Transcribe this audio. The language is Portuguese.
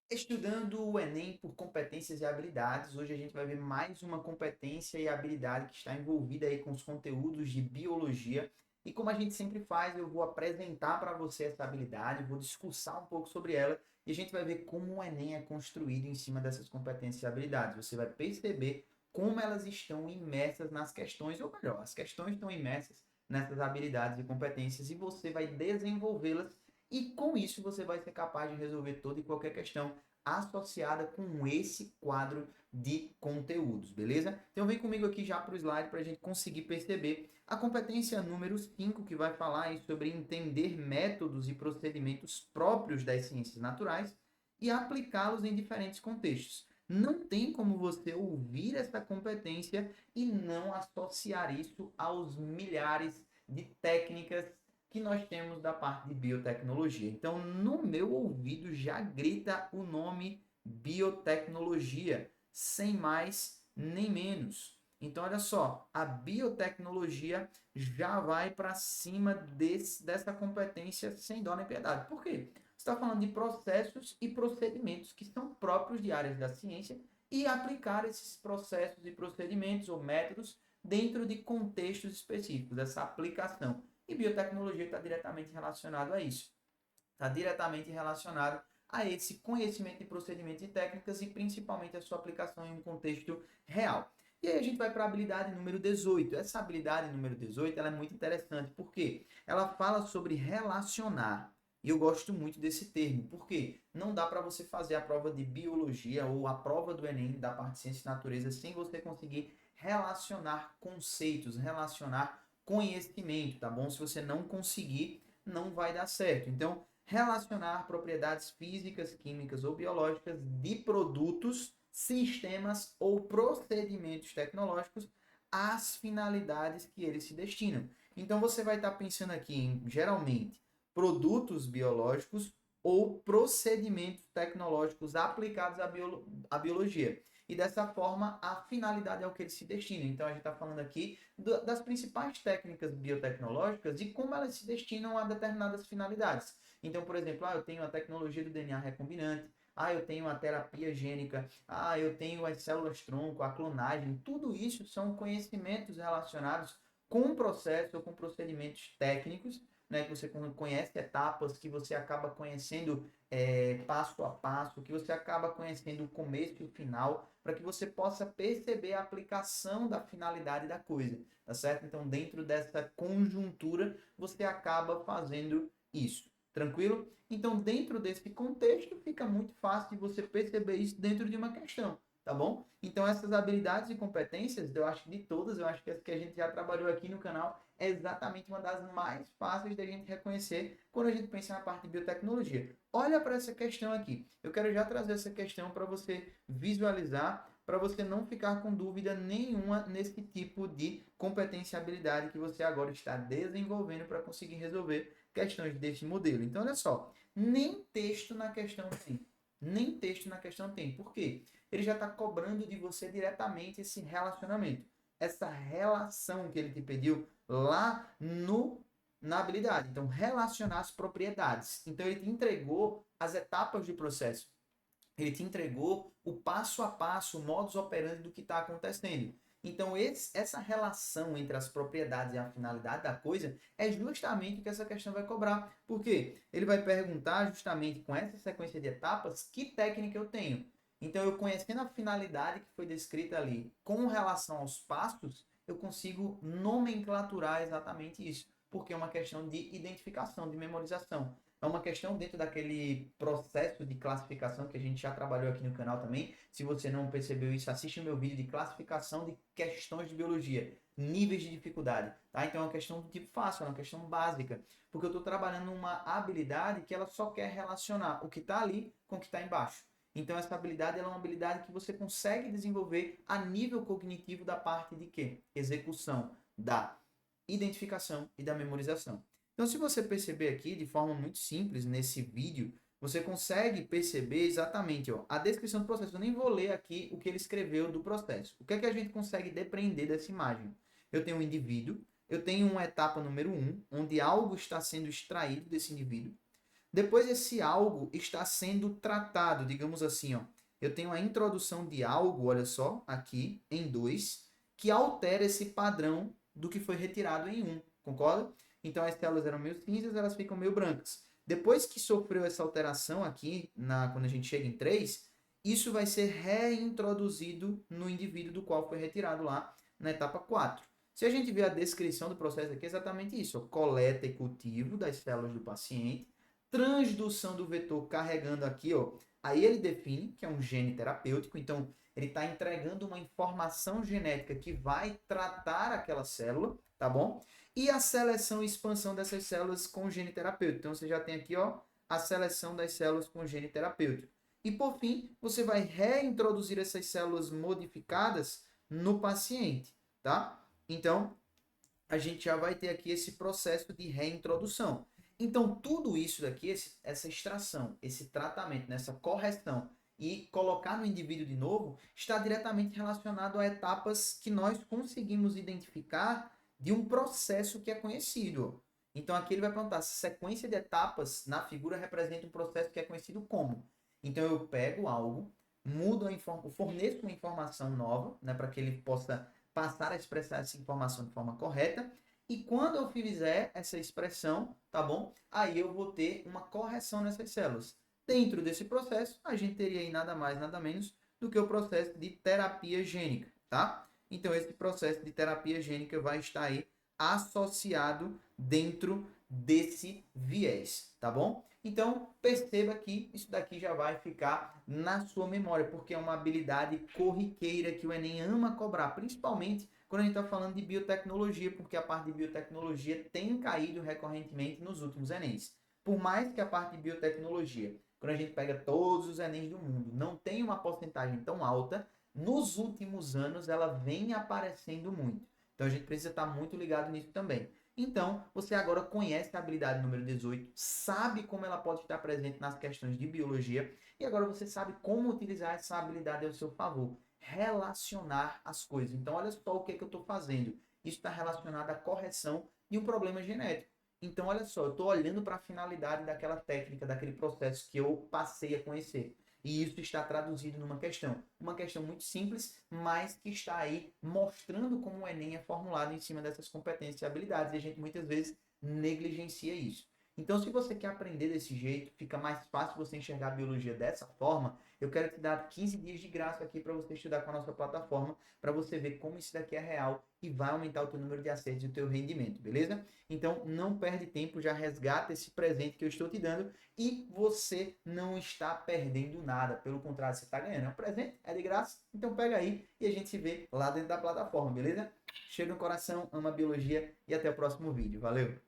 Estudando o Enem por competências e habilidades, hoje a gente vai ver mais uma competência e habilidade que está envolvida aí com os conteúdos de biologia. E como a gente sempre faz, eu vou apresentar para você essa habilidade, vou discursar um pouco sobre ela e a gente vai ver como o Enem é construído em cima dessas competências e habilidades. Você vai perceber como elas estão imersas nas questões, ou melhor, as questões estão imersas nessas habilidades e competências e você vai desenvolvê-las e com isso você vai ser capaz de resolver toda e qualquer questão associada com esse quadro de conteúdos, beleza? Então vem comigo aqui já para o slide para a gente conseguir perceber a competência número 5, que vai falar sobre entender métodos e procedimentos próprios das ciências naturais e aplicá-los em diferentes contextos. Não tem como você ouvir essa competência e não associar isso aos milhares de técnicas que nós temos da parte de biotecnologia. Então, no meu ouvido já grita o nome biotecnologia, sem mais nem menos. Então, olha só, a biotecnologia já vai para cima dessa competência sem dó nem piedade. Por quê? Você está falando de processos e procedimentos que são próprios de áreas da ciência e aplicar esses processos e procedimentos ou métodos dentro de contextos específicos, essa aplicação. E biotecnologia está diretamente relacionado a isso. Está diretamente relacionado a esse conhecimento de procedimentos e técnicas e principalmente a sua aplicação em um contexto real. E aí a gente vai para a habilidade número 18. Essa habilidade número 18 ela é muito interessante porque ela fala sobre relacionar. E eu gosto muito desse termo, porque não dá para você fazer a prova de biologia ou a prova do Enem da parte de ciência e natureza sem você conseguir relacionar conceitos, relacionar conhecimento, tá bom? Se você não conseguir, não vai dar certo. Então, relacionar propriedades físicas, químicas ou biológicas de produtos, sistemas ou procedimentos tecnológicos às finalidades que eles se destinam. Então, você vai estar pensando aqui em, geralmente, produtos biológicos ou procedimentos tecnológicos aplicados à biologia. E dessa forma, a finalidade é o que ele se destina. Então, a gente está falando aqui das principais técnicas biotecnológicas e como elas se destinam a determinadas finalidades. Então, por exemplo, eu tenho a tecnologia do DNA recombinante, eu tenho a terapia gênica, eu tenho as células-tronco, a clonagem. Tudo isso são conhecimentos relacionados com um processo ou com procedimentos técnicos, né, que você conhece etapas, que você acaba conhecendo passo a passo, que você acaba conhecendo o começo e o final, para que você possa perceber a aplicação da finalidade da coisa, tá certo? Então, dentro dessa conjuntura, você acaba fazendo isso. Tranquilo? Então, dentro desse contexto, fica muito fácil de você perceber isso dentro de uma questão, tá bom? Então, essas habilidades e competências, eu acho que de todas, eu acho que as que a gente já trabalhou aqui no canal, é exatamente uma das mais fáceis da gente reconhecer quando a gente pensa na parte de biotecnologia. Olha para essa questão aqui. Eu quero já trazer essa questão para você visualizar, para você não ficar com dúvida nenhuma nesse tipo de competência e habilidade que você agora está desenvolvendo para conseguir resolver questões desse modelo. Então, olha só, nem texto na questão tem. Nem texto na questão tem. Por quê? Ele já está cobrando de você diretamente esse relacionamento. Essa relação que ele te pediu lá no na habilidade. Então, relacionar as propriedades. Então, ele te entregou as etapas do processo. Ele te entregou o passo a passo, o modus operandi do que está acontecendo. Então, essa relação entre as propriedades e a finalidade da coisa é justamente o que essa questão vai cobrar. Por quê? Ele vai perguntar justamente com essa sequência de etapas que técnica eu tenho. Então, eu conhecendo a finalidade que foi descrita ali com relação aos passos, eu consigo nomenclaturar exatamente isso, porque é uma questão de identificação, de memorização. É uma questão dentro daquele processo de classificação que a gente já trabalhou aqui no canal também. Se você não percebeu isso, assiste o meu vídeo de classificação de questões de biologia, níveis de dificuldade, tá? Então é uma questão do tipo fácil, é uma questão básica, porque eu estou trabalhando uma habilidade que ela só quer relacionar o que está ali com o que está embaixo. Então essa habilidade ela é uma habilidade que você consegue desenvolver a nível cognitivo da parte de quê? Execução, da identificação e da memorização. Então, se você perceber aqui de forma muito simples nesse vídeo, você consegue perceber exatamente a descrição do processo. Eu nem vou ler aqui o que ele escreveu do processo. O que é que a gente consegue depreender dessa imagem? Eu tenho um indivíduo, eu tenho uma etapa número 1, onde algo está sendo extraído desse indivíduo. Depois esse algo está sendo tratado, digamos assim, ó. Eu tenho a introdução de algo, olha só, aqui em 2, que altera esse padrão do que foi retirado em 1, concorda? Então as células eram meio cinzas, elas ficam meio brancas. Depois que sofreu essa alteração aqui, quando a gente chega em 3, isso vai ser reintroduzido no indivíduo do qual foi retirado lá na etapa 4. Se a gente ver a descrição do processo aqui, é exatamente isso: ó, coleta e cultivo das células do paciente, transdução do vetor carregando aqui, ó, aí ele define que é um gene terapêutico, então ele está entregando uma informação genética que vai tratar aquela célula, tá bom? E a seleção e expansão dessas células com gene terapêutico. Então você já tem aqui, ó, a seleção das células com gene terapêutico. E por fim, você vai reintroduzir essas células modificadas no paciente, tá? Então, a gente já vai ter aqui esse processo de reintrodução. Então, tudo isso daqui, essa extração, esse tratamento, essa correção e colocar no indivíduo de novo, está diretamente relacionado a etapas que nós conseguimos identificar de um processo que é conhecido. Então, aqui ele vai perguntar se sequência de etapas na figura representa um processo que é conhecido como. Então, eu pego algo, mudo forneço uma informação nova, né, para que ele possa passar a expressar essa informação de forma correta. E quando eu fizer essa expressão, tá bom? Aí eu vou ter uma correção nessas células. Dentro desse processo, a gente teria aí nada mais, nada menos do que o processo de terapia gênica, tá? Então, esse processo de terapia gênica vai estar aí associado dentro desse viés, tá bom? Então, perceba que isso daqui já vai ficar na sua memória, porque é uma habilidade corriqueira que o Enem ama cobrar, principalmente quando a gente está falando de biotecnologia, porque a parte de biotecnologia tem caído recorrentemente nos últimos Enems. Por mais que a parte de biotecnologia, quando a gente pega todos os Enems do mundo, não tem uma porcentagem tão alta, nos últimos anos ela vem aparecendo muito. Então a gente precisa estar muito ligado nisso também. Então, você agora conhece a habilidade número 18, sabe como ela pode estar presente nas questões de biologia, e agora você sabe como utilizar essa habilidade ao seu favor. Relacionar as coisas. Então, olha só o que é que eu estou fazendo. Isso está relacionado à correção de um problema genético. Então, olha só, eu estou olhando para a finalidade daquela técnica, daquele processo que eu passei a conhecer. E isso está traduzido numa questão. Uma questão muito simples, mas que está aí mostrando como o Enem é formulado em cima dessas competências e habilidades. E a gente muitas vezes negligencia isso. Então, se você quer aprender desse jeito, fica mais fácil você enxergar a biologia dessa forma, eu quero te dar 15 dias de graça aqui para você estudar com a nossa plataforma, para você ver como isso daqui é real e vai aumentar o teu número de acertos e o teu rendimento, beleza? Então, não perde tempo, já resgata esse presente que eu estou te dando e você não está perdendo nada. Pelo contrário, você está ganhando. É um presente, é de graça, então pega aí e a gente se vê lá dentro da plataforma, beleza? Cheiro no coração, ama a biologia e até o próximo vídeo. Valeu!